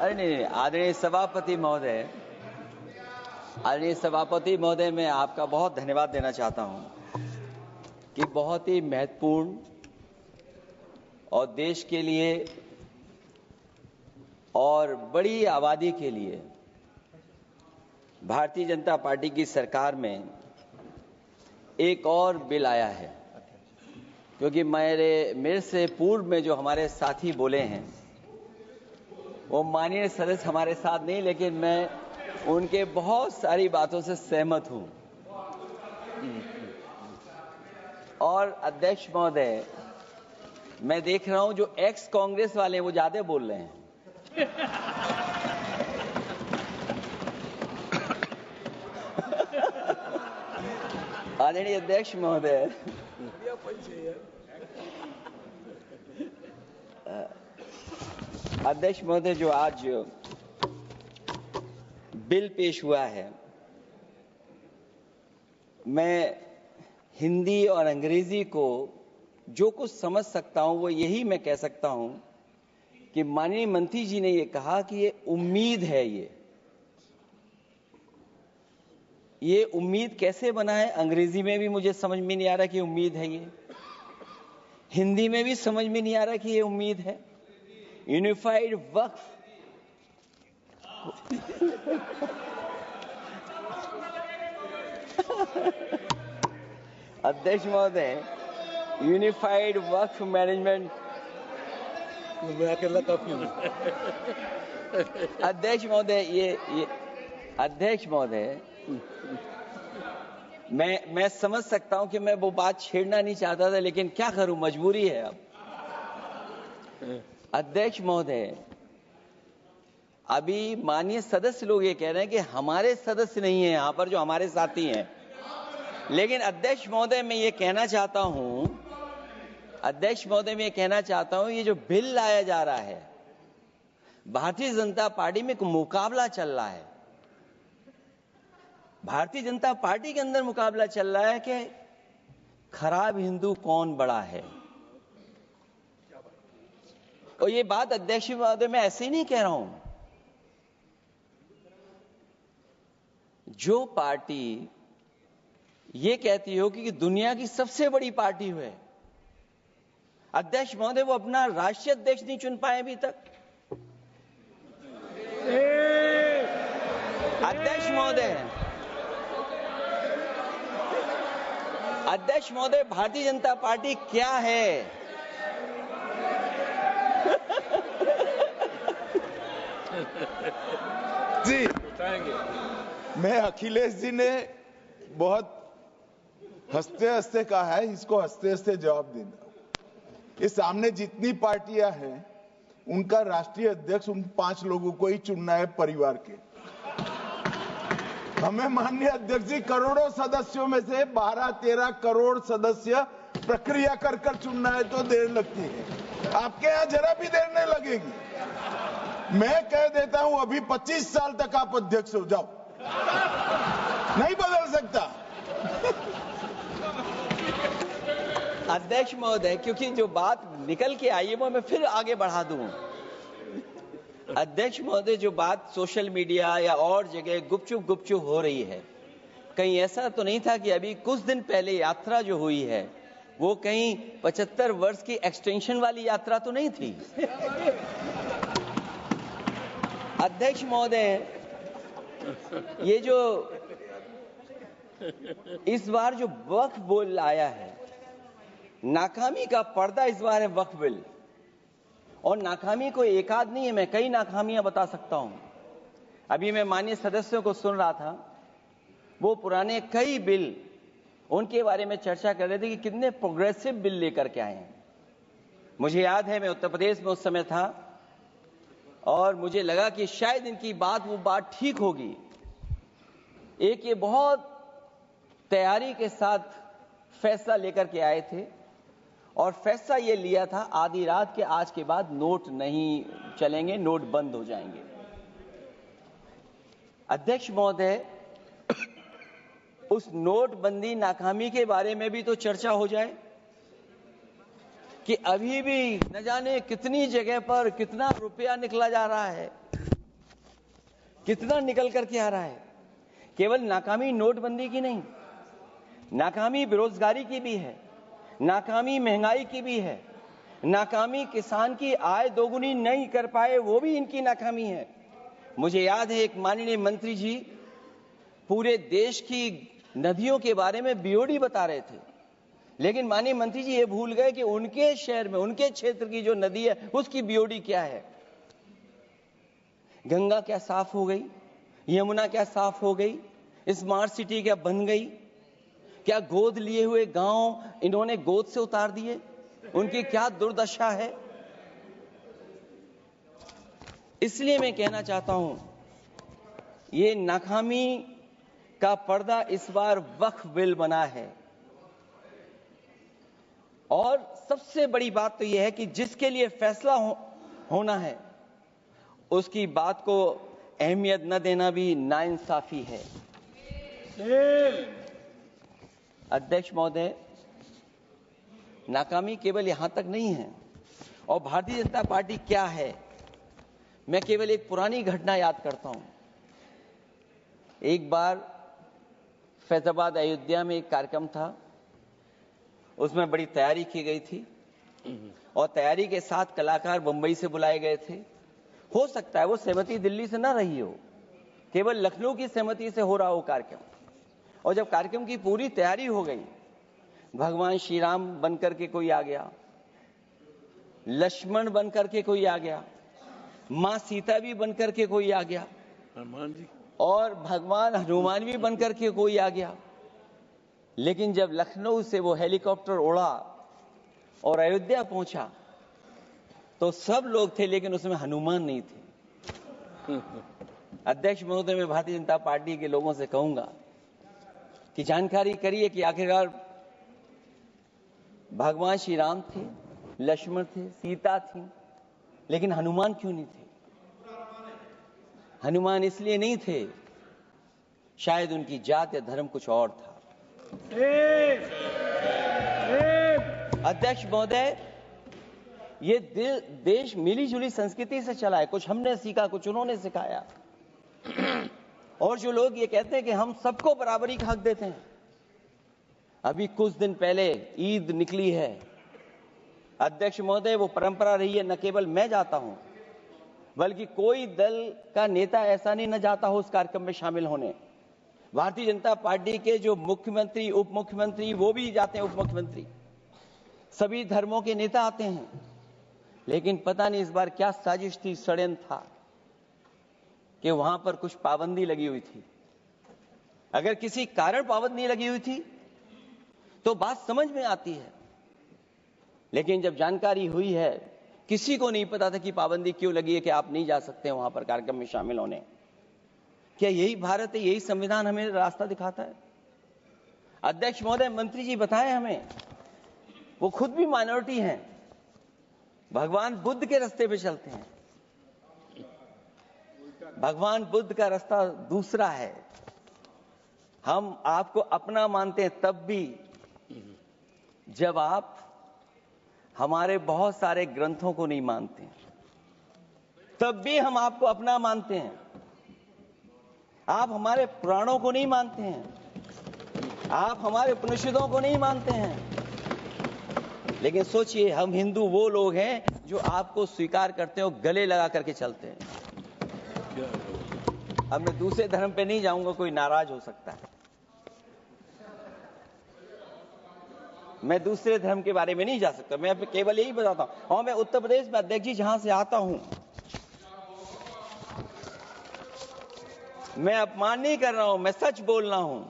अरे नहीं, आदरणीय सभापति महोदय, मैं आपका बहुत धन्यवाद देना चाहता हूं कि बहुत ही महत्वपूर्ण और देश के लिए और बड़ी आबादी के लिए भारतीय जनता पार्टी की सरकार में एक और बिल आया है, क्योंकि मेरे से पूर्व में जो हमारे साथी बोले हैं वो माननीय सदस्य हमारे साथ नहीं, लेकिन मैं उनके बहुत सारी बातों से सहमत हूं। और अध्यक्ष महोदय, मैं देख रहा हूं जो एक्स कांग्रेस वाले हैं वो ज्यादा बोल रहे हैं। आदरणीय अध्यक्ष महोदय, जो आज बिल पेश हुआ है, मैं हिंदी और अंग्रेजी को जो कुछ समझ सकता हूं वो यही मैं कह सकता हूं कि माननीय मंत्री जी ने ये कहा कि ये उम्मीद है। ये उम्मीद कैसे बना है, अंग्रेजी में भी मुझे समझ में नहीं आ रहा कि उम्मीद है, ये हिंदी में भी समझ में नहीं आ रहा कि ये उम्मीद है। यूनिफाइड वक्फ अध्यक्ष महोदय, यूनिफाइड वक्फ मैनेजमेंट, अध्यक्ष महोदय, मैं समझ सकता हूं कि मैं वो बात छेड़ना नहीं चाहता था, लेकिन क्या करूं, मजबूरी है अब। अध्यक्ष महोदय, अभी माननीय सदस्य लोग ये कह रहे हैं कि हमारे सदस्य नहीं है यहां पर जो हमारे साथी हैं, लेकिन अध्यक्ष महोदय मैं ये कहना चाहता हूं, ये जो बिल लाया जा रहा है, भारतीय जनता पार्टी में एक मुकाबला चल रहा है। भारतीय जनता पार्टी के अंदर मुकाबला चल रहा है कि खराब हिंदू कौन बड़ा है। और ये बात अध्यक्ष महोदय मैं ऐसे ही नहीं कह रहा हूं। जो पार्टी ये कहती हो कि दुनिया की सबसे बड़ी पार्टी है, अध्यक्ष महोदय वो अपना राष्ट्रीय अध्यक्ष नहीं चुन पाए अभी तक। अध्यक्ष महोदय, भारतीय जनता पार्टी क्या है? जी, मैं अखिलेश जी ने बहुत हंसते हंसते कहा है, इसको हंसते हंसते जवाब देना। ये सामने जितनी पार्टियां हैं उनका राष्ट्रीय अध्यक्ष उन 5 लोगों को ही चुनना है परिवार के। हमें माननीय अध्यक्ष जी करोड़ों सदस्यों में से 12-13 करोड़ सदस्य प्रक्रिया कर चुनना है तो देर लगती है। आपके यहां जरा भी देर नहीं लगेगी। मैं कह देता हूं अभी 25 साल तक आप अध्यक्ष हो जाओ, नहीं बदल सकता। अध्यक्ष महोदय, क्योंकि जो बात निकल के आई है वो मैं फिर आगे बढ़ा दूं। अध्यक्ष महोदय, जो बात सोशल मीडिया या और जगह गुपचुप हो रही है, कहीं ऐसा तो नहीं था कि अभी कुछ दिन पहले यात्रा जो हुई है वो कहीं 75 वर्ष की एक्सटेंशन वाली यात्रा तो नहीं थी। अध्यक्ष महोदय, ये जो इस बार जो वक्फ बिल आया है, नाकामी का पर्दा इस बार है वक्फ बिल। और नाकामी को एक आध नहीं है, मैं कई नाकामियां बता सकता हूं। अभी मैं माननीय सदस्यों को सुन रहा था, वो पुराने कई बिल उनके बारे में चर्चा कर रहे थे कि कितने प्रोग्रेसिव बिल लेकर के आए हैं। मुझे याद है मैं उत्तर प्रदेश में उस समय था और मुझे लगा कि शायद इनकी वो बात ठीक होगी। एक ये बहुत तैयारी के साथ फैसला लेकर के आए थे और फैसला ये लिया था आधी रात के आज के बाद नोट नहीं चलेंगे, नोट बंद हो जाएंगे। अध्यक्ष महोदय, उस नोटबंदी नाकामी के बारे में भी तो चर्चा हो जाए कि अभी भी न जाने कितनी जगह पर कितना रुपया निकला जा रहा है। कितना निकल करके आ रहा है। केवल नाकामी नोटबंदी की नहीं, नाकामी बेरोजगारी की भी है, नाकामी महंगाई की भी है, नाकामी किसान की आय दोगुनी नहीं कर पाए वो भी इनकी नाकामी है। मुझे याद है एक माननीय मंत्री जी पूरे देश की नदियों के बारे में बीओडी बता रहे थे, लेकिन माननीय मंत्री जी ये भूल गए कि उनके शहर में, उनके क्षेत्र की जो नदी है उसकी बीओडी क्या है। गंगा क्या साफ हो गई, यमुना क्या साफ हो गई, स्मार्ट सिटी क्या बन गई, क्या गोद लिए हुए गांव इन्होंने गोद से उतार दिए, उनकी क्या दुर्दशा है। इसलिए मैं कहना चाहता हूं, ये नाकामी का पर्दा इस बार वक्फ बिल बना है। और सबसे बड़ी बात तो यह है कि जिसके लिए फैसला होना है उसकी बात को अहमियत न देना भी नाइंसाफी है। अध्यक्ष महोदय, नाकामी केवल यहां तक नहीं है। और भारतीय जनता पार्टी क्या है, मैं केवल एक पुरानी घटना याद करता हूं। एक बार फैजाबाद अयोध्या में एक कार्यक्रम था, उसमें बड़ी तैयारी की गई थी और तैयारी के साथ कलाकार मुंबई से बुलाए गए थे। हो सकता है वो सहमति दिल्ली से ना रही हो, केवल लखनऊ की सहमति से हो रहा हो कार्यक्रम। और जब कार्यक्रम की पूरी तैयारी हो गई, भगवान श्री राम बनकर के कोई आ गया, लक्ष्मण बनकर के कोई आ गया, मां सीता भी बनकर के कोई आ गया, हनुमान जी, और भगवान हनुमान भी बनकर के कोई आ गया। लेकिन जब लखनऊ से वो हेलीकॉप्टर उड़ा और अयोध्या पहुंचा तो सब लोग थे, लेकिन उसमें हनुमान नहीं थे। अध्यक्ष महोदय, मैं भारतीय जनता पार्टी के लोगों से कहूंगा कि जानकारी करिए कि आखिरकार भगवान श्री राम थे, लक्ष्मण थे, सीता थी, लेकिन हनुमान क्यों नहीं थे? हनुमान इसलिए नहीं थे, शायद उनकी जात या धर्म कुछ और था। अध्यक्ष महोदय, ये देश मिली जुली संस्कृति से चला है। कुछ हमने सीखा, कुछ उन्होंने सिखाया। और जो लोग ये कहते हैं कि हम सबको बराबरी का हक देते हैं, अभी कुछ दिन पहले ईद निकली है। अध्यक्ष महोदय, वो परंपरा रही है, न केवल मैं जाता हूं बल्कि कोई दल का नेता ऐसा नहीं न जाता हो उस कार्यक्रम में शामिल होने। भारतीय जनता पार्टी के जो मुख्यमंत्री, उप मुख्यमंत्री, वो भी जाते हैं, उप मुख्यमंत्री, सभी धर्मों के नेता आते हैं। लेकिन पता नहीं इस बार क्या साजिश थी, षड्यंत्र था कि वहां पर कुछ पाबंदी लगी हुई थी। अगर किसी कारण पाबंदी लगी हुई थी तो बात समझ में आती है, लेकिन जब जानकारी हुई है, किसी को नहीं पता था कि पाबंदी क्यों लगी है कि आप नहीं जा सकते वहां पर कार्यक्रम में शामिल होने। क्या यही भारत है, यही संविधान हमें रास्ता दिखाता है? अध्यक्ष महोदय, मंत्री जी बताएं हमें, वो खुद भी माइनॉरिटी हैं, भगवान बुद्ध के रास्ते पे चलते हैं। भगवान बुद्ध का रास्ता दूसरा है। हम आपको अपना मानते हैं तब भी जब आप हमारे बहुत सारे ग्रंथों को नहीं मानते, तब भी हम आपको अपना मानते हैं। आप हमारे पुराणों को नहीं मानते हैं, आप हमारे उपनिषदों को नहीं मानते हैं। लेकिन सोचिए, हम हिंदू वो लोग हैं जो आपको स्वीकार करते हैं और गले लगा करके चलते हैं। अब मैं दूसरे धर्म पे नहीं जाऊंगा, कोई नाराज हो सकता है। मैं दूसरे धर्म के बारे में नहीं जा सकता, मैं केवल यही बताता हूं। और मैं उत्तर प्रदेश में, अध्यक्ष जी, जहां से आता हूं, मैं अपमान नहीं कर रहा हूं, मैं सच बोल रहा हूं।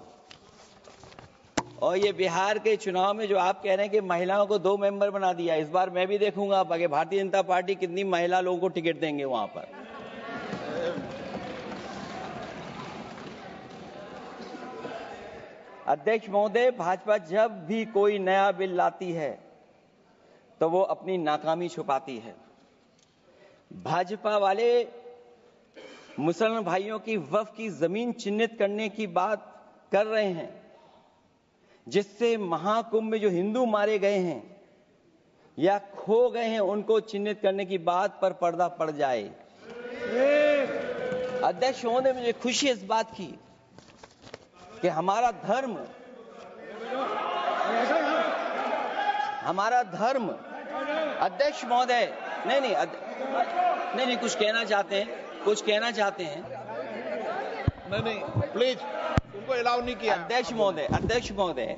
और ये बिहार के चुनाव में जो आप कह रहे हैं कि महिलाओं को 2 मेंबर बना दिया, इस बार मैं भी देखूंगा आगे भारतीय जनता पार्टी कितनी महिला लोगों को टिकट देंगे वहां पर। अध्यक्ष महोदय, भाजपा जब भी कोई नया बिल लाती है तो वो अपनी नाकामी छुपाती है। भाजपा वाले मुसलमान भाइयों की वक्फ की जमीन चिन्हित करने की बात कर रहे हैं, जिससे महाकुंभ में जो हिंदू मारे गए हैं या खो गए हैं उनको चिन्हित करने की बात पर पर्दा पड़ जाए। अध्यक्ष महोदय, मुझे खुशी इस बात की कि हमारा धर्म अध्यक्ष महोदय नहीं कुछ कहना चाहते हैं नहीं प्लीज, उनको अलाउ नहीं किया। अध्यक्ष महोदय,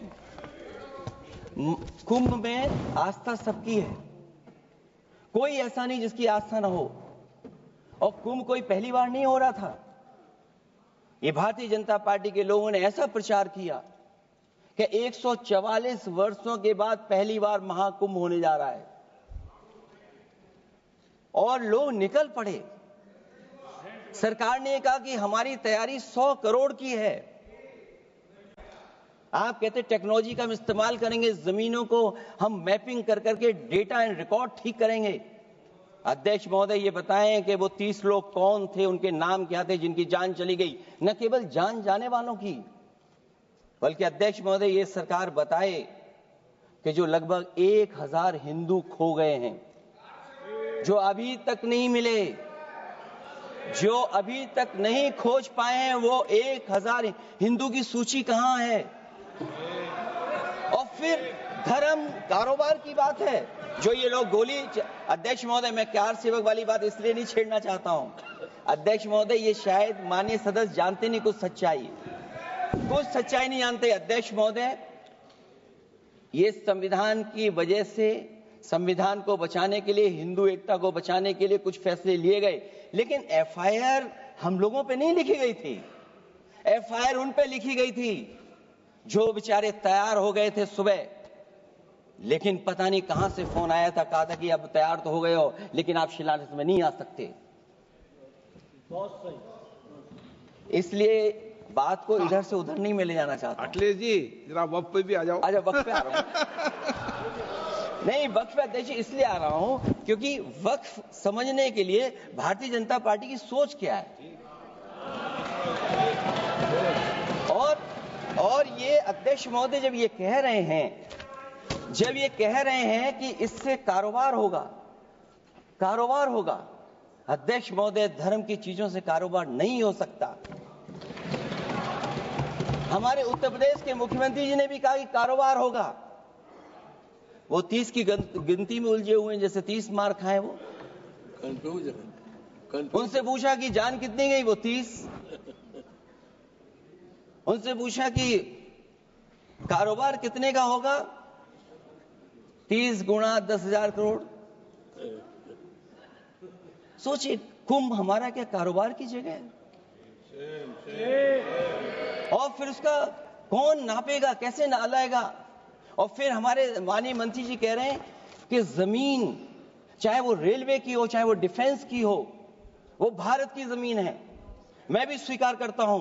कुंभ में आस्था सबकी है, कोई ऐसा नहीं जिसकी आस्था न हो। और कुंभ कोई पहली बार नहीं हो रहा था। ये भारतीय जनता पार्टी के लोगों ने ऐसा प्रचार किया कि 144 वर्षों के बाद पहली बार महाकुंभ होने जा रहा है और लोग निकल पड़े। सरकार ने कहा कि हमारी तैयारी 100 करोड़ की है। आप कहते टेक्नोलॉजी का हम इस्तेमाल करेंगे, जमीनों को हम मैपिंग कर करके डेटा एंड रिकॉर्ड ठीक करेंगे। अध्यक्ष महोदय, ये बताएं कि वो 30 लोग कौन थे, उनके नाम क्या थे जिनकी जान चली गई, न केवल जान जाने वालों की, बल्कि अध्यक्ष महोदय ये सरकार बताए कि जो लगभग 1000 हिंदू खो गए हैं, जो अभी तक नहीं मिले, जो अभी तक नहीं खोज पाए हैं, वो 1000 हिंदू की सूची कहां है? और फिर धर्म कारोबार की बात है, जो ये लोग गोली। अध्यक्ष महोदय, मैं कार सेवक वाली बात इसलिए नहीं छेड़ना चाहता हूं। अध्यक्ष महोदय, ये शायद माननीय सदस्य जानते नहीं कुछ सच्चाई नहीं जानते। अध्यक्ष महोदय, ये संविधान की वजह से, संविधान को बचाने के लिए, हिंदू एकता को बचाने के लिए कुछ फैसले लिए गए, लेकिन एफआईआर हम लोगों पे नहीं लिखी गई थी। एफआईआर उन पे लिखी गई थी जो बेचारे तैयार हो गए थे सुबह, लेकिन पता नहीं कहां से फोन आया था, कहा था कि अब तैयार तो हो गए हो, लेकिन आप शिलान्यास में नहीं आ सकते। बहुत सही। इसलिए बात को इधर से उधर नहीं में ले जाना चाहता। अखिलेश जी, जरा वक्त पे भी आ जाओ। अच्छा, वक्त पे आ रहा हूं। नहीं, वक्त पे अध्यक्ष इसलिए आ रहा हूं क्योंकि वक्त समझने के लिए भारतीय जनता पार्टी की सोच क्या है। और ये अध्यक्ष महोदय जब ये कह रहे हैं कि इससे कारोबार होगा, अध्यक्ष महोदय, धर्म की चीजों से कारोबार नहीं हो सकता। हमारे उत्तर प्रदेश के मुख्यमंत्री जी ने भी कहा कि कारोबार होगा। वो 30 की गिनती में उलझे हुए हैं, जैसे 30 मार खाए वो। उनसे पूछा कि जान कितनी गई, वो 30। उनसे पूछा कि कारोबार कितने का होगा, 30 गुणा 10,000 करोड़। सोचिए, कुंभ हमारा क्या कारोबार की जगह है? और फिर उसका कौन नापेगा, कैसे नालाएगा? और फिर हमारे माननीय मंत्री जी कह रहे हैं कि जमीन, चाहे वो रेलवे की हो, चाहे वो डिफेंस की हो, वो भारत की जमीन है। मैं भी स्वीकार करता हूं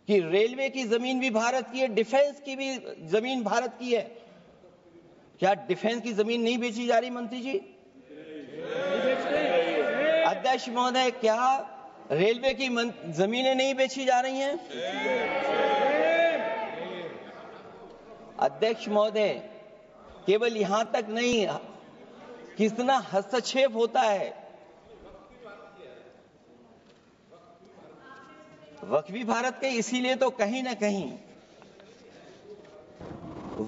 कि रेलवे की जमीन भी भारत की है, डिफेंस की भी जमीन भारत की है। क्या डिफेंस की जमीन नहीं बेची जा रही मंत्री जी? अध्यक्ष महोदय, क्या रेलवे की जमीनें नहीं बेची जा रही हैं? अध्यक्ष महोदय, केवल यहां तक नहीं, कितना हस्तक्षेप होता है। वक्फ भी भारत के, इसीलिए तो कहीं ना कहीं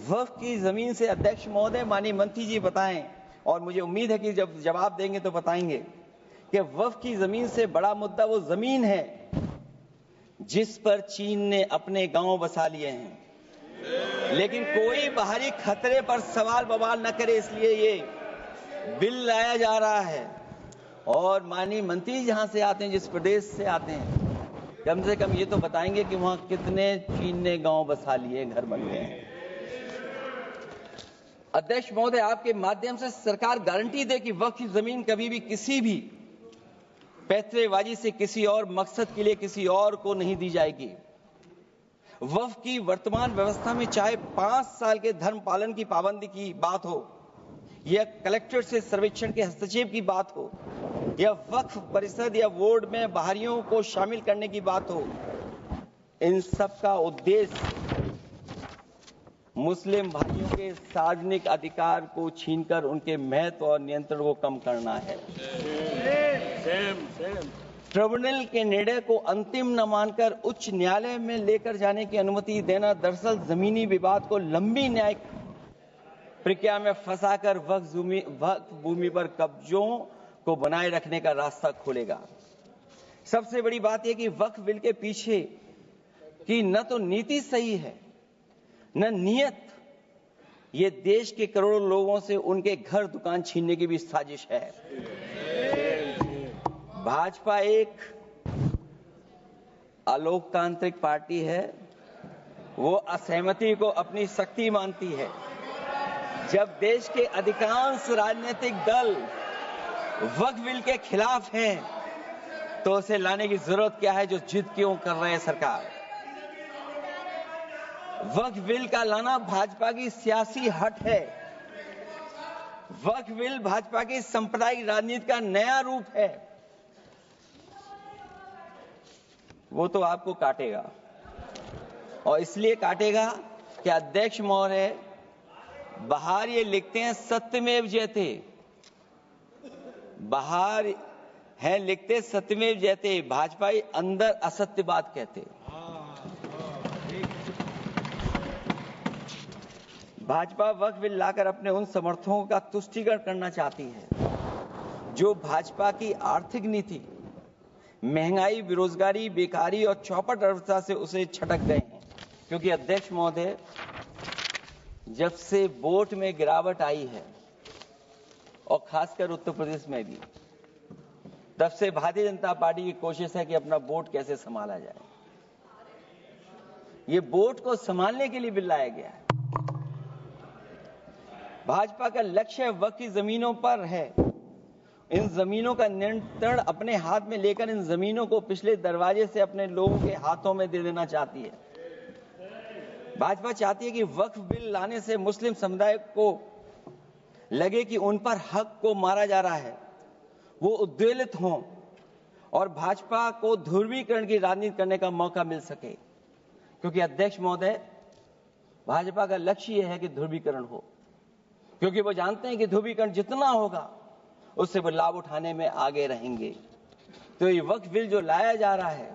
वक्फ की जमीन से, अध्यक्ष महोदय, माननीय मंत्री जी बताएं, और मुझे उम्मीद है कि जब जवाब देंगे तो बताएंगे कि वक्फ की जमीन से बड़ा मुद्दा वो जमीन है जिस पर चीन ने अपने गांव बसा लिए हैं, लेकिन कोई बाहरी खतरे पर सवाल बवाल न करे, इसलिए ये बिल लाया जा रहा है। और माननीय मंत्री जहां से आते हैं, जिस प्रदेश से आते हैं, कम से कम ये तो बताएंगे कि वहां कितने चीन ने गांव बसा लिए, घर बन गए हैं। अध्यक्ष महोदय, आपके माध्यम से सरकार गारंटी दे कि वक्फ की जमीन कभी भी किसी भी पैतरेबाजी से किसी और मकसद के लिए किसी और को नहीं दी जाएगी। वक्फ की वर्तमान व्यवस्था में चाहे 5 साल के धर्म पालन की पाबंदी की बात हो, या कलेक्टर से सर्वेक्षण के हस्तक्षेप की बात हो, या वक्फ परिषद या बोर्ड में बाहरियों को शामिल करने की बात हो, इन सब का उद्देश्य मुस्लिम भाइयों के सार्वजनिक अधिकार को छीनकर उनके महत्व और नियंत्रण को कम करना है। ट्रिब्यूनल के निर्णय को अंतिम न मानकर उच्च न्यायालय में लेकर जाने की अनुमति देना दरअसल जमीनी विवाद को लंबी न्यायिक प्रक्रिया में फंसाकर वक्फ भूमि पर कब्जों को बनाए रखने का रास्ता खोलेगा। सबसे बड़ी बात यह कि वक्फ बिल के पीछे की न तो नीति सही है न नीयत, ये देश के करोड़ों लोगों से उनके घर दुकान छीनने की भी साजिश है। भाजपा एक अलोकतांत्रिक पार्टी है, वो असहमति को अपनी शक्ति मानती है। जब देश के अधिकांश राजनीतिक दल वक्फ बिल के खिलाफ हैं, तो उसे लाने की जरूरत क्या है जो जिद क्यों कर रहे हैं सरकार। वक्फ बिल का लाना भाजपा की सियासी हट है। वक्फ बिल भाजपा की सांप्रदायिक राजनीति का नया रूप है। वो तो आपको काटेगा, और इसलिए काटेगा कि अध्यक्ष महोदय बाहर ये लिखते हैं सत्यमेव जयते, बाहर है लिखते सत्यमेव जयते, भाजपाई अंदर असत्य बात कहते। भाजपा वक्फ बिल लाकर अपने उन समर्थकों का तुष्टीकरण करना चाहती है जो भाजपा की आर्थिक नीति, महंगाई, बेरोजगारी, बेकारी और चौपट अर्थव्यवस्था से उसे छटक गए हैं। क्योंकि अध्यक्ष महोदय, जब से वोट में गिरावट आई है और खासकर उत्तर प्रदेश में भी, तब से भारतीय जनता पार्टी की कोशिश है कि अपना वोट कैसे संभाला जाए। ये वोट को संभालने के लिए बिल लाया गया है। भाजपा का लक्ष्य वक्फ की जमीनों पर है। इन जमीनों का नियंत्रण अपने हाथ में लेकर इन जमीनों को पिछले दरवाजे से अपने लोगों के हाथों में दे देना चाहती है। भाजपा चाहती है कि वक्फ बिल लाने से मुस्लिम समुदाय को लगे कि उन पर हक को मारा जा रहा है, वो उद्वेलित हों और भाजपा को ध्रुवीकरण की राजनीति करने का मौका मिल सके। क्योंकि अध्यक्ष महोदय, भाजपा का लक्ष्य यह है कि ध्रुवीकरण हो, क्योंकि वो जानते हैं कि ध्रुवीकरण जितना होगा उससे वो लाभ उठाने में आगे रहेंगे। तो ये वक्फ बिल जो लाया जा रहा है,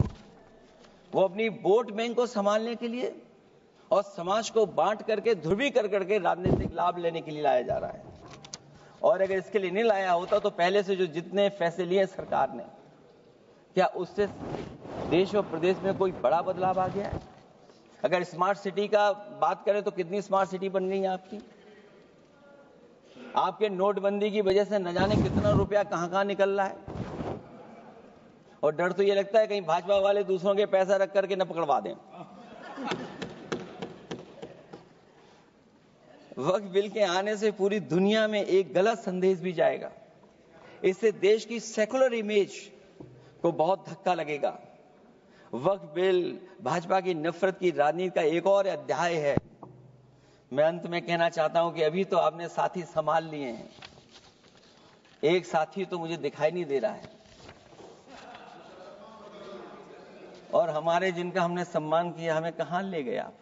वो अपनी वोट बैंक को संभालने के लिए और समाज को बांट करके ध्रुवीकरण करके राजनीतिक लाभ लेने के लिए लाया जा रहा है। और अगर इसके लिए नहीं लाया होता तो पहले से जो जितने फैसले लिए सरकार ने, क्या उससे देश और प्रदेश में कोई बड़ा बदलाव आ गया है? अगर स्मार्ट सिटी का बात करें तो कितनी स्मार्ट सिटी बन गई है आपकी? आपके नोटबंदी की वजह से न जाने कितना रुपया कहां निकल रहा है। और डर तो ये लगता है कहीं भाजपा वाले दूसरों के पैसा रख करके न पकड़वा दें। वक्फ बिल के आने से पूरी दुनिया में एक गलत संदेश भी जाएगा। इससे देश की सेकुलर इमेज को बहुत धक्का लगेगा। वक्फ बिल भाजपा की नफरत की राजनीति का एक और अध्याय है। मैं अंत में कहना चाहता हूं कि अभी तो आपने साथी संभाल लिए हैं, एक साथी तो मुझे दिखाई नहीं दे रहा है, और हमारे जिनका हमने सम्मान किया हमें कहां ले गए आप,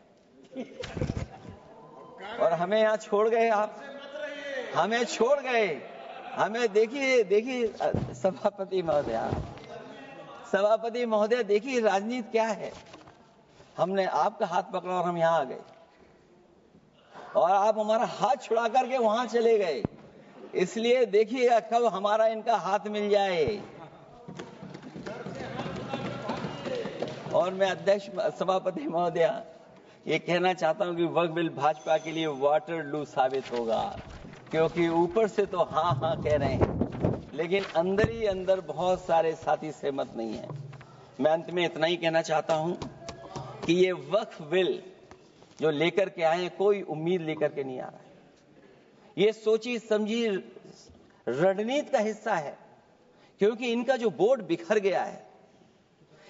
और हमें यहां छोड़ गए आप, हमें छोड़ गए। हमें देखिए सभापति महोदय देखिए राजनीति क्या है। हमने आपका हाथ पकड़ा और हम यहां आ गए, और आप हमारा हाथ छुड़ा करके वहां चले गए। इसलिए देखिएगा कब हमारा इनका हाथ मिल जाए। और मैं अध्यक्ष सभापति महोदय ये कहना चाहता हूं कि वक्फ बिल भाजपा के लिए वाटरलू साबित होगा, क्योंकि ऊपर से तो हाँ हाँ कह रहे हैं, लेकिन अंदर ही अंदर बहुत सारे साथी सहमत नहीं है। मैं अंत में इतना ही कहना चाहता हूं कि ये वक्फ बिल जो लेकर के आए, कोई उम्मीद लेकर के नहीं आ रहा है। ये सोची समझी रणनीति का हिस्सा है, क्योंकि इनका जो वोट बिखर गया है,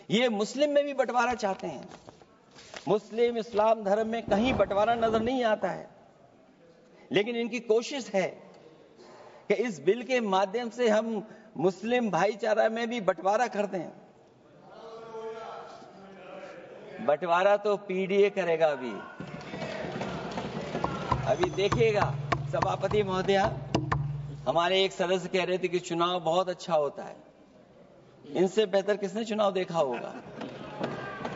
ये मुस्लिम में भी बंटवारा चाहते हैं। मुस्लिम इस्लाम धर्म में कहीं बंटवारा नजर नहीं आता है, लेकिन इनकी कोशिश है कि इस बिल के माध्यम से हम मुस्लिम भाईचारा में भी बंटवारा करते हैं। बंटवारा तो पीडीए करेगा। अभी देखिएगा सभापति महोदया, हमारे एक सदस्य कह रहे थे कि चुनाव बहुत अच्छा होता है, इनसे बेहतर किसने चुनाव देखा होगा?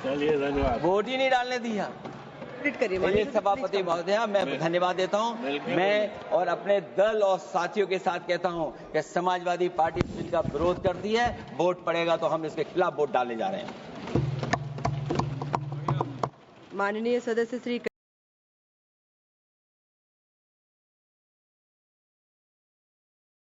चलिए धन्यवाद। वोट ही नहीं डालने दिया। चलिए सभापति महोदया, मैं धन्यवाद देता हूं। मैं और अपने दल और साथियों के साथ कहता हूं कि समाजवादी पार्टी बिल का विरोध करती है, वोट पड़ेगा तो हम इसके खिलाफ वोट डालने जा रहे हैं। माननीय सदस्य श्री